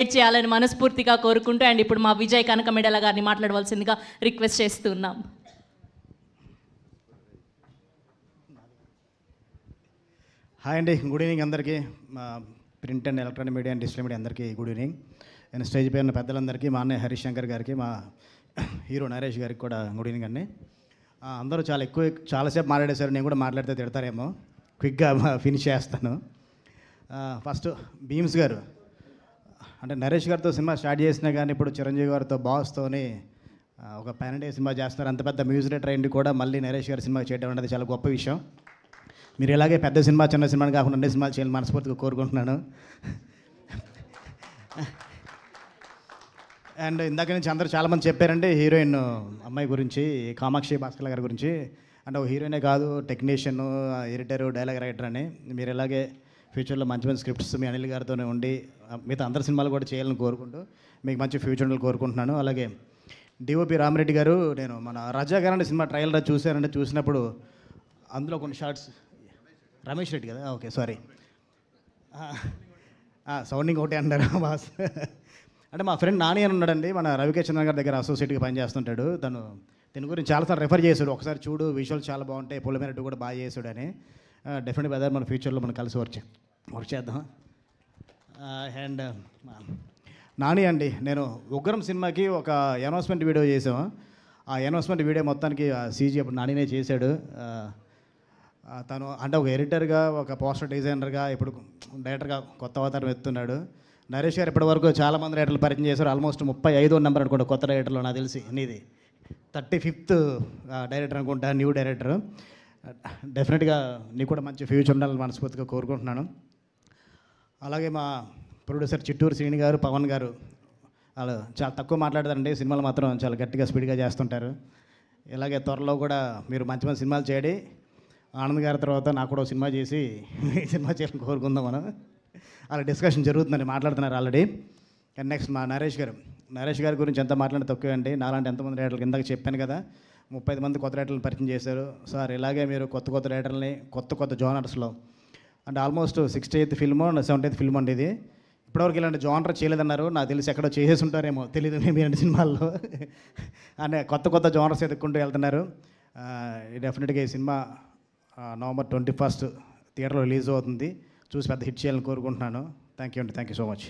చేయాలని మనస్ఫూర్తిగా కోరుకుంటూ అండ్ ఇప్పుడు మా విజయ్ కనకమెడల గారిని మాట్లాడవలసిందిగా రిక్వెస్ట్ చేస్తున్నాం. హాయ్ అండి, గుడ్ ఈవినింగ్ అందరికీ. Print and electronic media and digital media అందరికీ గుడ్ ఈవినింగ్. నేను స్టేజ్ పైన పెద్దలందరికీ, మా అన్నయ్య హరీష్ శంకర్ గారికి, మా హీరో నరేష్ గారికి కూడా గుడ్ ఈవినింగ్ అండి. అందరూ చాలాసేపు మాట్లాడేశారు, నేను కూడా మాట్లాడితే తిడతారేమో, క్విక్గా ఫినిష్ చేస్తాను. ఫస్ట్ భీమ్స్ గారు, అంటే నరేష్ గారితో సినిమా స్టార్ట్ చేసినా కానీ ఇప్పుడు చిరంజీవి గారితో బాస్తోని ఒక పాన్ ఇండియా సినిమా చేస్తున్నారు. అంత పెద్ద మ్యూజిక్ డైరెక్టర్ అయ్యింది కూడా మళ్ళీ నరేష్ గారి సినిమా చేయడం అనేది చాలా గొప్ప విషయం. మీరు ఇలాగే పెద్ద సినిమా చిన్న సినిమాని కాకుండా అన్ని సినిమాలు చేయాలని మనస్ఫూర్తిగా కోరుకుంటున్నాను. అండ్ ఇందాక నుంచి అందరూ చాలామంది చెప్పారంటే హీరోయిన్ అమ్మాయి గురించి, కామాక్షి భాస్కర్ గారి గురించి. అంటే ఒక హీరోయినే కాదు, టెక్నీషియన్, ఎడిటర్, డైలాగ్ రైటర్ అని. మీరు ఇలాగే ఫ్యూచర్లో మంచి మంచి స్క్రిప్ట్స్ మీ అనిల్ గారితోనే ఉండి మిగతా అందరి సినిమాలు కూడా చేయాలని కోరుకుంటూ మీకు మంచి ఫ్యూచర్ కోరుకుంటున్నాను. అలాగే డిఓపి రామిరెడ్డి గారు, నేను మన రజా గారు సినిమా ట్రయల్ చూశానంటే, చూసినప్పుడు అందులో కొన్ని షార్ట్స్, రమేష్ రెడ్డి కదా, ఓకే సారీ, సౌండింగ్ ఒకటే అన్నారు బాస్. అంటే మా ఫ్రెండ్ నాని అని ఉన్నాడండి, మన రవికే చంద్ర గారి దగ్గర అసోసియేట్గా పనిచేస్తుంటాడు. దీని గురించి చాలాసార్లు రెఫర్ చేశాడు, ఒకసారి చూడు విజువల్ చాలా బాగుంటాయి, పొలిమేరట్టు కూడా బాగా చేశాడు అని. డెఫినెట్గా బ్రదర్ మన ఫ్యూచర్లో మనం కలిసి వర్క్ చేద్దాం. అండ్ నాని అండి, నేను ఉగ్రం సినిమాకి ఒక అనౌన్స్మెంట్ వీడియో చేసాము. ఆ అనౌన్స్మెంట్ వీడియో మొత్తానికి సీజీ అప్పుడు నానినే చేశాడు. తను అంటే ఒక ఎడిటర్గా, ఒక పోస్టర్ డిజైనర్గా, ఇప్పుడు డైరెక్టర్గా కొత్త అవతారం ఎత్తున్నాడు. నరేష్ గారు ఇప్పటివరకు చాలామంది రైటర్లు పరిచయం చేశారు. ఆల్మోస్ట్ 35వ నెంబర్ అనుకుంటా కొత్త డైరెక్టర్లో, నాకు తెలిసి నీది 35th డైరెక్టర్ అనుకుంటా, న్యూ డైరెక్టర్. డెఫినెట్గా నీకు కూడా మంచి ఫ్యూచర్ ఉండాలని మనస్ఫూర్తిగా కోరుకుంటున్నాను. అలాగే మా ప్రొడ్యూసర్ చిట్టూరు శ్రీని గారు, పవన్ గారు, వాళ్ళు చాలా తక్కువ మాట్లాడతారండి, సినిమాలు మాత్రం చాలా గట్టిగా స్పీడ్గా చేస్తుంటారు. ఇలాగే త్వరలో కూడా మీరు మంచి మంచి సినిమాలు చేయండి. ఆనంద్ గారి తర్వాత నాకు కూడా సినిమా చేసి సినిమా చేయాలని కోరుకుందాం మనం. అలా డిస్కషన్ జరుగుతుందని మాట్లాడుతున్నారు ఆల్రెడీ. అండ్ నెక్స్ట్ మా నరేష్ గారి గురించి ఎంత మాట్లాడితే తక్కువ అండి. నాలాంటి ఎంతమంది రైటర్లు కిందకి చెప్పాను కదా, 35 మంది కొత్త రైటర్లను పరిచయం చేశారు సార్. ఇలాగే మీరు కొత్త రైటర్లని కొత్త జోనర్స్లో, అంటే almost 68th film, 70th film అండి ఇది. ఇప్పటివరకు ఇలాంటి జోనర్ చేయలేదన్నారు, నాకు తెలిసి ఎక్కడో చేసేసి ఉంటారేమో, తెలియదు మీ సినిమాల్లో. అంటే కొత్త జోనర్స్ ఎదుర్కొంటూ వెళ్తున్నారు. డెఫినెట్గా ఈ సినిమా November 21st థియేటర్లో రిలీజ్ అవుతుంది. చూసి పెద్ద హిట్ చేయాలని కోరుకుంటున్నాను. Thank you so much.